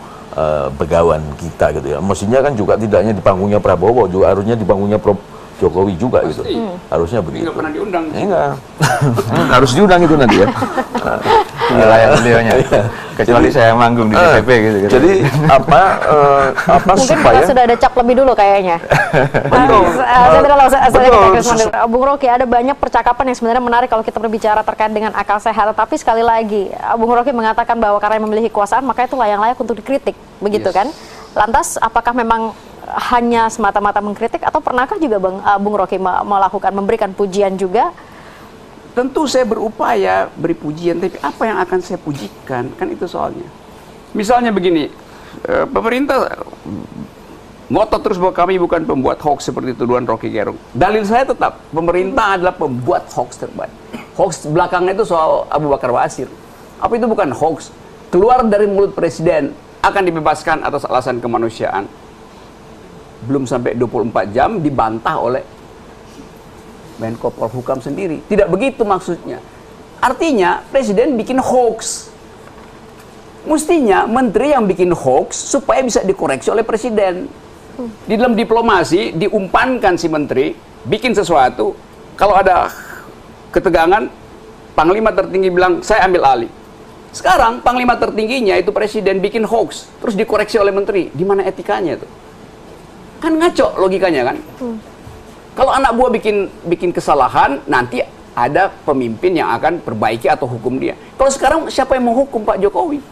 begawan kita gitu ya. Mestinya kan juga tidak hanya di panggungnya Prabowo, juga harusnya di panggungnya Jokowi juga. Pasti. Gitu. Harusnya begitu. Nggak pernah diundang. Enggak. Harus diundang itu nanti ya. wilayah beliaunya. Kecuali saya manggung di DPP gitu. Jadi apa Mungkin supaya kita sudah ada cap lebih dulu kayaknya. Bung Rocky, ada banyak percakapan yang sebenarnya menarik kalau kita berbicara terkait dengan akal sehat. Tapi sekali lagi, Bung Rocky mengatakan bahwa karena memiliki kekuasaan maka itu layak untuk dikritik, begitu kan? Lantas apakah memang hanya semata-mata mengkritik atau pernahkah juga Bung Rocky melakukan memberikan pujian juga? Tentu saya berupaya beri pujian, tapi apa yang akan saya pujikan? Kan itu soalnya. Misalnya begini, pemerintah ngotot terus bahwa kami bukan pembuat hoax seperti tuduhan Rocky Gerung. Dalil saya tetap, pemerintah adalah pembuat hoax terbaik. Hoax belakangnya itu soal Abu Bakar Basir. Apa itu bukan hoax? Keluar dari mulut presiden, akan dibebaskan atas alasan kemanusiaan. Belum sampai 24 jam dibantah oleh Menko Polhukam sendiri. Tidak begitu maksudnya. Artinya presiden bikin hoax. Mestinya menteri yang bikin hoax supaya bisa dikoreksi oleh presiden. Di dalam diplomasi diumpankan si menteri bikin sesuatu, kalau ada ketegangan panglima tertinggi bilang saya ambil alih. Sekarang panglima tertingginya itu presiden bikin hoax terus dikoreksi oleh menteri. Di mana etikanya itu? Kan ngaco logikanya kan? Kalau anak buah bikin kesalahan, nanti ada pemimpin yang akan perbaiki atau hukum dia. Kalau sekarang siapa yang menghukum Pak Jokowi?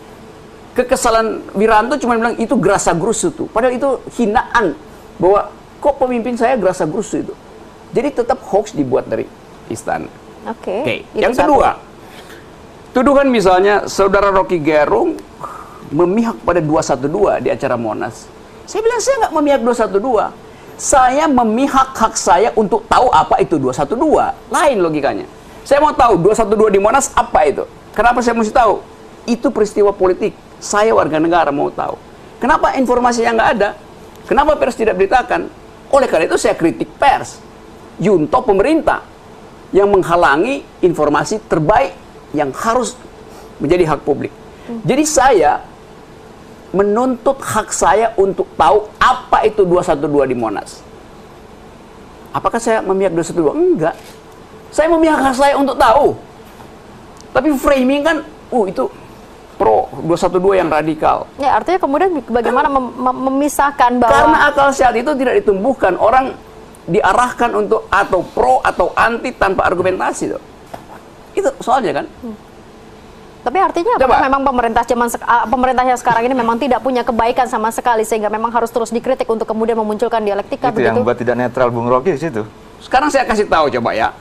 Kesalahan Wiranto cuma bilang itu gerasa gerusu tuh. Padahal itu hinaan bahwa kok pemimpin saya gerasa gerusu itu. Jadi tetap hoax dibuat dari istana. Oke. Yang kedua, tuduhan misalnya saudara Rocky Gerung memihak pada 212 di acara Monas. Saya bilang saya nggak memihak 212. Saya memihak hak saya untuk tahu apa itu 212. Lain logikanya. Saya mau tahu 212 di Monas apa itu. Kenapa saya mesti tahu? Itu peristiwa politik. Saya warga negara mau tahu. Kenapa informasinya nggak ada? Kenapa pers tidak beritakan? Oleh karena itu saya kritik pers. Junto pemerintah yang menghalangi informasi terbaik yang harus menjadi hak publik. Jadi saya menuntut hak saya untuk tahu apa itu 212 di Monas. Apakah saya memihak 212? Enggak. Saya memihak hak saya untuk tahu. Tapi framing kan, itu pro 212 yang radikal. Ya, artinya kemudian bagaimana memisahkan bahwa... Karena akal sehat itu tidak ditumbuhkan. Orang diarahkan untuk atau pro atau anti tanpa argumentasi. Itu soalnya kan. Tapi artinya apakah memang pemerintahnya sekarang ini memang tidak punya kebaikan sama sekali sehingga memang harus terus dikritik untuk kemudian memunculkan dialektika itu begitu? Yang membuat tidak netral Bung Rocky di situ. Sekarang saya kasih tahu coba ya.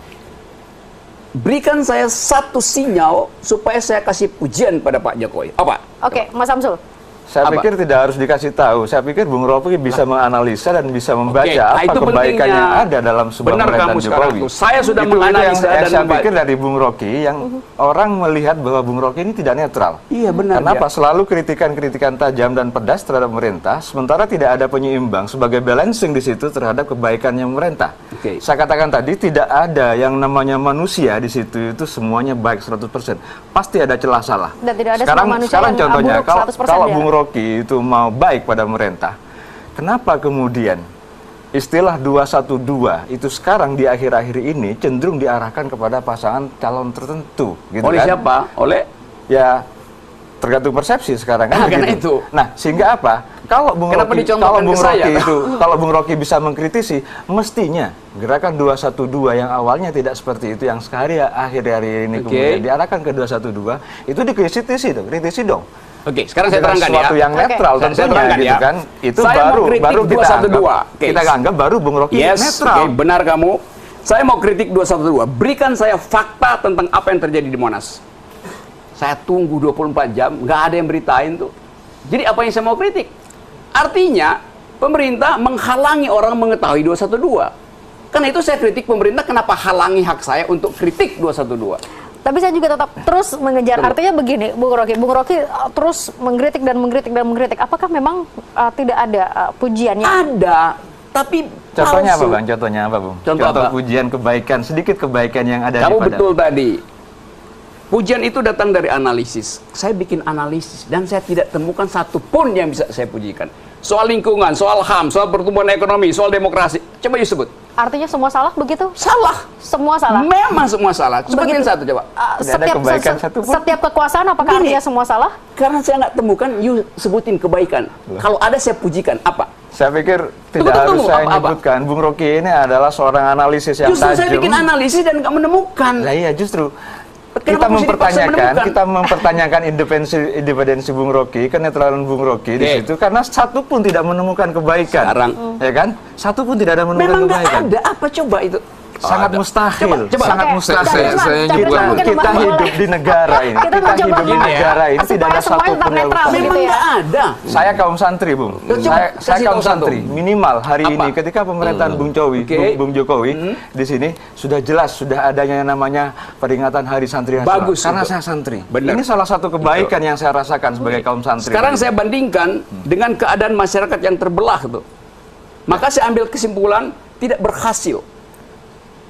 Berikan saya satu sinyal supaya saya kasih pujian pada Pak Jokowi. Apa? Oke, Mas Samsul. Saya pikir tidak harus dikasih tahu. Saya pikir Bung Rocky bisa menganalisa dan bisa membaca apa kebaikan yang ada dalam sebuah pemerintahan Jokowi. Saya sudah itu menganalisa yang saya pikir dari Bung Rocky yang orang melihat bahwa Bung Rocky ini tidak netral. Iya benar. Kenapa selalu kritikan-kritikan tajam dan pedas terhadap pemerintah, sementara tidak ada penyeimbang sebagai balancing di situ terhadap kebaikannya pemerintah. Saya katakan tadi tidak ada yang namanya manusia di situ itu semuanya baik 100%. Pasti ada celah salah. Dan tidak ada sekarang contohnya kalau ya? Bung Rocky itu mau baik pada pemerintah, kenapa kemudian istilah 212 itu sekarang di akhir-akhir ini cenderung diarahkan kepada pasangan calon tertentu, gitu oleh kan? siapa? Oleh ya tergantung persepsi sekarang kan. Karena itu. Nah, sehingga apa? Kalau Bung Rocky bisa mengkritisi, mestinya gerakan 212 yang awalnya tidak seperti itu, yang akhir-hari ini kemudian diarahkan ke 212, itu dikritisi dong. Sekarang saya terangkan sesuatu yang netral tentunya gitu kan. Itu baru kita anggap baru Bung Rocky netral. Benar kamu. Saya mau kritik 212. Berikan saya fakta tentang apa yang terjadi di Monas. Saya tunggu 24 jam, nggak ada yang beritain tuh. Jadi apa yang saya mau kritik? Artinya pemerintah menghalangi orang mengetahui 212. Karena itu saya kritik pemerintah, kenapa halangi hak saya untuk kritik 212. Tapi saya juga tetap terus mengejar. Artinya begini, Bung Rocky terus mengkritik. Apakah memang tidak ada pujiannya? Ada, tapi contohnya palsu. apa Bang? Contohnya apa Bung? Contoh pujian kebaikan, sedikit kebaikan yang ada. Kamu betul tadi. Pujian itu datang dari analisis. Saya bikin analisis dan saya tidak temukan satupun yang bisa saya pujikan. Soal lingkungan, soal HAM, soal pertumbuhan ekonomi, soal demokrasi. Coba you sebut. Artinya semua salah begitu? Salah. Semua salah? Memang semua salah. Sebutin satu coba. Tidak ada kebaikan satupun. Setiap kekuasaan apakah Gini. artinya semua salah? Karena saya nggak temukan, you sebutin kebaikan. Kalau ada saya pujikan. Apa? Saya pikir tidak harus saya nyebutkan. Bung Rocky ini adalah seorang analisis yang Justru tajam. saya bikin analisis dan nggak menemukan. Nah iya justru. Kenapa mesti dipaksa menemukan? Kita mempertanyakan independensi Bung Rocky, kenetralan Bung Rocky di situ karena satu pun tidak menemukan kebaikan. Sekarang. Ya kan? Satu pun tidak ada menemukan Memang nggak kebaikan. ada. Apa coba itu? Sangat mustahil. Coba. Sangat Oke, mustahil. Cak Risman, Kita hidup di negara ini. Kita Kita hidup di mencoba negara ini supaya tidak ada semuanya satu tetap pun yang netral mustahil. gitu Memang ya. nggak ada. Saya kaum santri, Bung. Coba Saya kasih kaum tahu santri. satu. Minimal hari Apa? ini ketika pemerintahan Bung Jokowi, Oke. Bung Jokowi di sini sudah jelas sudah adanya yang namanya peringatan Hari Santri Nasional. Bagus Karena itu. saya santri. Benar. Ini salah satu kebaikan yang saya rasakan sebagai kaum santri. Sekarang saya bandingkan dengan keadaan masyarakat yang terbelah tuh. Maka saya ambil kesimpulan tidak berhasil.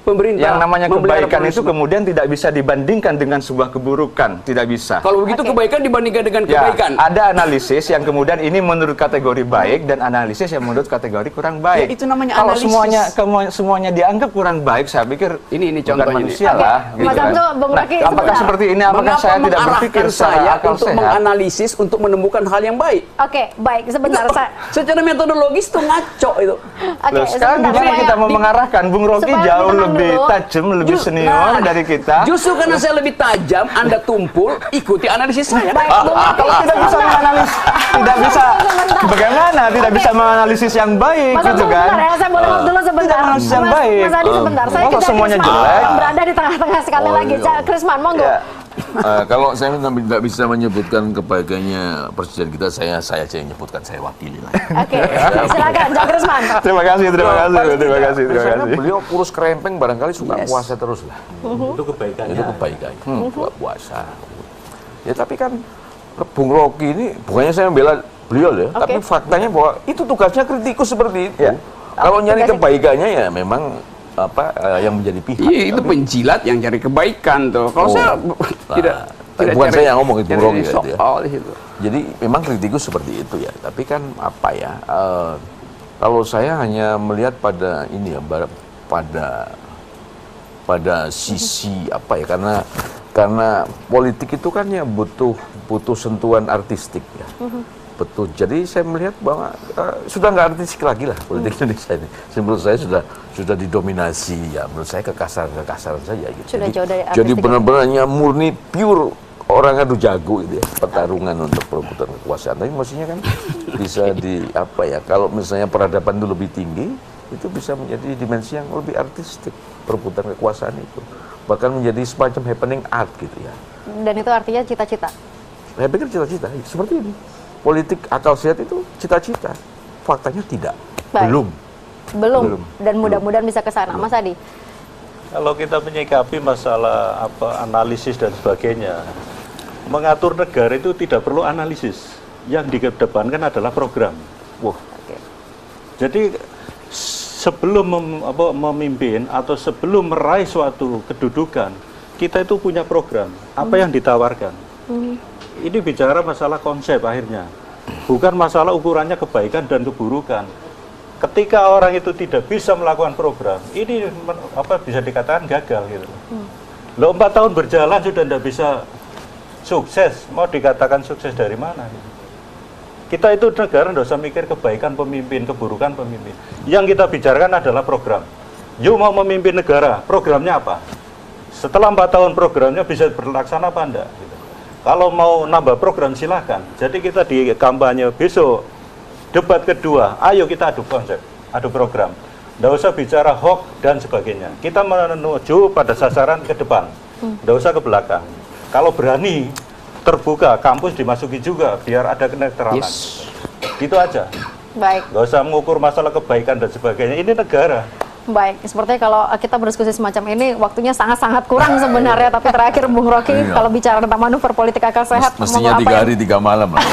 Pemerintah yang namanya memelihara kebaikan itu pluralisme. kemudian tidak bisa dibandingkan dengan sebuah keburukan, tidak bisa. Kalau begitu Oke. kebaikan dibandingkan dengan Ya, kebaikan. ada analisis yang kemudian ini menurut kategori baik dan analisis yang menurut kategori kurang baik. Ya, itu namanya Kalau analisis. semuanya dianggap kurang baik, saya pikir Ini bukan contohnya manusia ini. Oke, lah. Mas Hamzo, Bung Rocky, apakah sebentar. seperti ini? Apakah Mengapa saya tidak berpikir mengarahkan saya secara akal untuk sehat? menganalisis untuk menemukan hal yang baik? Oke, baik. Sebentar. Secara metodologis itu ngaco itu. Oke, Loh, sekarang sebentar, gimana saya- kita mau mengarahkan? Bung Rocky supaya jauh tenang lebih dulu. tajam, lebih senior Nah, dari kita. Justru karena saya lebih tajam, Anda tumpul, ikuti analisis saya. Baik, Bung Rocky. Kalau tidak bisa menganalisis, tidak bisa bagaimana? Tidak bisa menganalisis yang baik, Mas gitu Hamzo, kan? sebentar ya, saya boleh ngomong dulu sebentar. Tidak menganalisis yang baik. Mas Adi sebentar, saya Masa ke Cak semuanya Risman. jelek? Berada di tengah-tengah sekali Oh, lagi. iya. Cak Risman, monggo. Ya. Kalau saya tidak bisa menyebutkan kebaikannya presiden kita, saya aja yang menyebutkan, saya wakili lah. Oke, silakan Cak Risman. Terima kasih, terima kasih. Beliau kurus kerempeng barangkali suka puasa terus lah. Itu kebaikannya. Itu kebaikan. Suka puasa. Ya tapi kan Bung Rocky ini bukannya saya membela beliau ya, Oke. tapi faktanya bahwa itu tugasnya kritikus seperti itu. Ya. Kalau nyari Tugasnya- kebaikannya ya memang yang menjadi pihak. Iya, itu penjilat yang cari kebaikan tuh. Kalau Oh. saya tidak Tapi bukan cari- saya yang ngomong, itu cari Rocky itu ya. soal itu. Jadi memang kritikus seperti itu ya. Tapi kan apa ya? Kalau saya hanya melihat pada ini ya, pada sisi apa ya? Karena politik itu kan ya butuh sentuhan artistik ya. Betul. Jadi saya melihat bahwa sudah nggak artistik lagi lah politik Indonesia ini. Menurut saya sudah didominasi ya. Menurut saya kekasaran saja gitu. Sudah jauh dari Jadi artistik. benar-benar hanya murni pure orang adu jago itu ya, pertarungan untuk perebutan kekuasaan. Tapi mestinya kan bisa di apa ya? Kalau misalnya peradaban itu lebih tinggi, itu bisa menjadi dimensi yang lebih artistik perebutan kekuasaan itu. Bahkan menjadi semacam happening art gitu ya. Dan itu artinya cita-cita. Saya pikir cita-cita seperti ini. Politik akal sehat itu cita-cita. Faktanya tidak. Baik. Belum. Dan mudah-mudahan bisa ke sana. Mas Adi. Kalau kita menyikapi masalah analisis dan sebagainya, mengatur negara itu tidak perlu analisis. Yang dikedepankan adalah program. Wah, Jadi sebelum memimpin atau sebelum meraih suatu kedudukan, kita itu punya program. Apa yang ditawarkan? Ini bicara masalah konsep akhirnya. Bukan masalah ukurannya kebaikan dan keburukan. Ketika orang itu tidak bisa melakukan program, ini bisa dikatakan gagal gitu. Loh, 4 tahun berjalan sudah tidak bisa sukses, mau dikatakan sukses dari mana? Gitu. Kita itu negara tidak usah mikir kebaikan pemimpin, keburukan pemimpin. Yang kita bicarakan adalah program. You mau memimpin negara, programnya apa? Setelah 4 tahun programnya bisa berlaksana apa enggak? Gitu. Kalau mau nambah program silakan. Jadi kita di kampanye besok, debat kedua, ayo kita adu konsep, adu program. Tidak usah bicara hoax dan sebagainya. Kita menuju pada sasaran ke depan, tidak usah ke belakang. Kalau berani, terbuka, kampus dimasuki juga, biar ada kenetralan. Yes. Gitu aja. Baik. Nggak usah mengukur masalah kebaikan dan sebagainya. Ini negara. Baik, sepertinya kalau kita berdiskusi semacam ini, waktunya sangat-sangat kurang sebenarnya. Tapi terakhir, Bung Rocky, kalau bicara tentang manuver politik akal sehat, mestinya ngomong 3 apa hari 3 malam lah.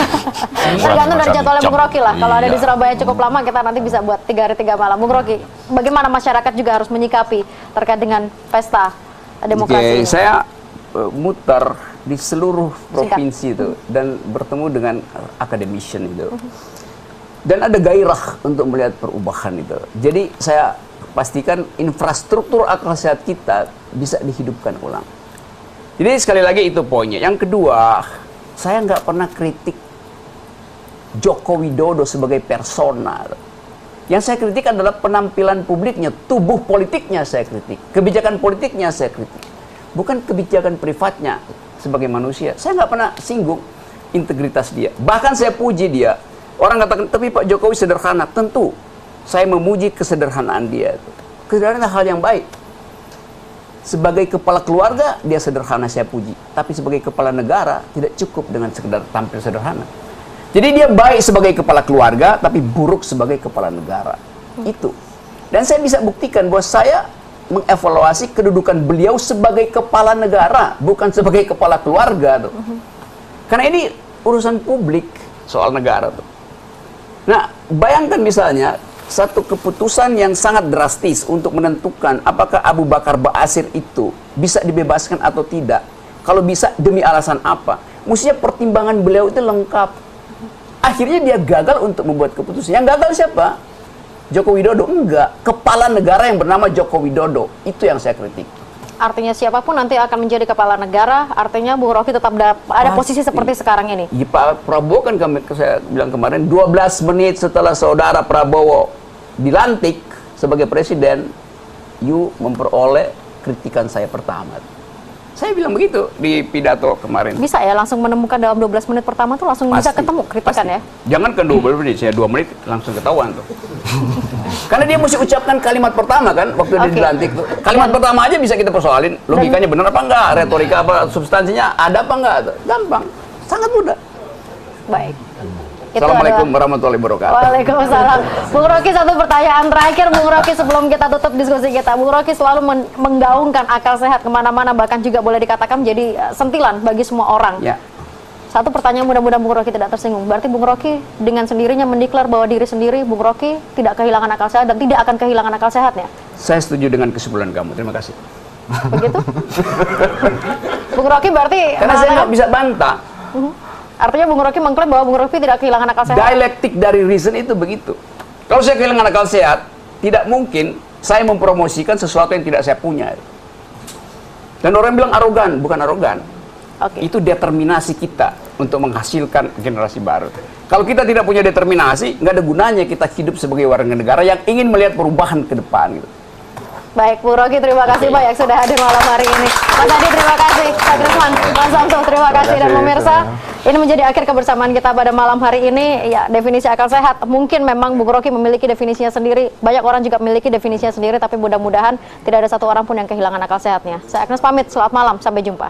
tergantung dari jadwalnya Bung Rocky lah. Kalau ada di Iya. Surabaya cukup lama, kita nanti bisa buat 3 hari 3 malam. Bung Rocky, bagaimana masyarakat juga harus menyikapi terkait dengan pesta demokrasi ini? Saya mutar di seluruh provinsi itu dan bertemu dengan akademisian itu. Dan ada gairah untuk melihat perubahan itu. Jadi saya pastikan infrastruktur akal sehat kita bisa dihidupkan ulang. Jadi sekali lagi itu poinnya. Yang kedua, saya nggak pernah kritik Joko Widodo sebagai persona. Yang saya kritik adalah penampilan publiknya, tubuh politiknya saya kritik, kebijakan politiknya saya kritik, bukan kebijakan privatnya sebagai manusia. Saya nggak pernah singgung integritas dia. Bahkan saya puji dia. Orang katakan, tapi Pak Jokowi sederhana. Tentu, saya memuji kesederhanaan dia. Kesederhanaan adalah hal yang baik. Sebagai kepala keluarga, dia sederhana, saya puji. Tapi sebagai kepala negara, tidak cukup dengan sekedar tampil sederhana. Jadi dia baik sebagai kepala keluarga, tapi buruk sebagai kepala negara. Itu. Dan saya bisa buktikan bahwa saya mengevaluasi kedudukan beliau sebagai kepala negara, bukan sebagai kepala keluarga. Tuh. Karena ini urusan publik, soal negara. Tuh. Nah, bayangkan misalnya, satu keputusan yang sangat drastis untuk menentukan apakah Abu Bakar Ba'asyir itu bisa dibebaskan atau tidak. Kalau bisa, demi alasan apa? Mestinya pertimbangan beliau itu lengkap. Akhirnya dia gagal untuk membuat keputusan. Yang gagal siapa? Joko Widodo? Enggak. Kepala negara yang bernama Joko Widodo. Itu yang saya kritik. Artinya siapapun nanti akan menjadi kepala negara, artinya Bung Rocky tetap ada posisi seperti sekarang ini. Ya, Pak Prabowo kan saya bilang kemarin, 12 menit setelah saudara Prabowo dilantik sebagai presiden, you memperoleh kritikan saya pertama. Saya bilang begitu di pidato kemarin. Bisa ya langsung menemukan dalam 12 menit pertama tuh langsung bisa ketemu kritikan ya? Jangan kan 12 menit, saya 2 menit langsung ketahuan tuh. Karena dia mesti ucapkan kalimat pertama kan, waktu dia dilantik tuh. Kalimat pertama aja bisa kita persoalin, logikanya benar apa enggak, retorika apa, substansinya ada apa enggak, tuh. Gampang, sangat mudah. Baik. Assalamualaikum warahmatullahi wabarakatuh. Waalaikumsalam. Bung Rocky, satu pertanyaan terakhir Bung Rocky sebelum kita tutup diskusi kita. Bung Rocky selalu menggaungkan akal sehat kemana-mana, bahkan juga boleh dikatakan menjadi sentilan bagi semua orang. Ya. Satu pertanyaan, mudah-mudahan Bung Rocky tidak tersinggung. Berarti Bung Rocky dengan sendirinya mendeklar bahwa diri sendiri Bung Rocky tidak kehilangan akal sehat dan tidak akan kehilangan akal sehatnya? Saya setuju dengan kesimpulan kamu. Terima kasih. Begitu? Bung Rocky berarti karena saya nggak bisa bantah. Artinya Bung Rocky mengklaim bahwa Bung Rocky tidak kehilangan akal sehat. Dialektik dari reason itu begitu. Kalau saya kehilangan akal sehat, tidak mungkin saya mempromosikan sesuatu yang tidak saya punya. Dan orang bilang arogan, bukan arogan. Itu determinasi kita untuk menghasilkan generasi baru. Kalau kita tidak punya determinasi, nggak ada gunanya kita hidup sebagai warga negara yang ingin melihat perubahan ke depan. Gitu. Baik, Bung Rocky, terima kasih banyak sudah hadir malam hari ini. Mas Adi, terima kasih. Pak Trisman, Mas Samsul, terima kasih. Dan pemirsa, ini menjadi akhir kebersamaan kita pada malam hari ini. Ya, definisi akal sehat. Mungkin memang Bung Rocky memiliki definisinya sendiri. Banyak orang juga memiliki definisinya sendiri, tapi mudah-mudahan tidak ada satu orang pun yang kehilangan akal sehatnya. Saya Agnes pamit, selamat malam, sampai jumpa.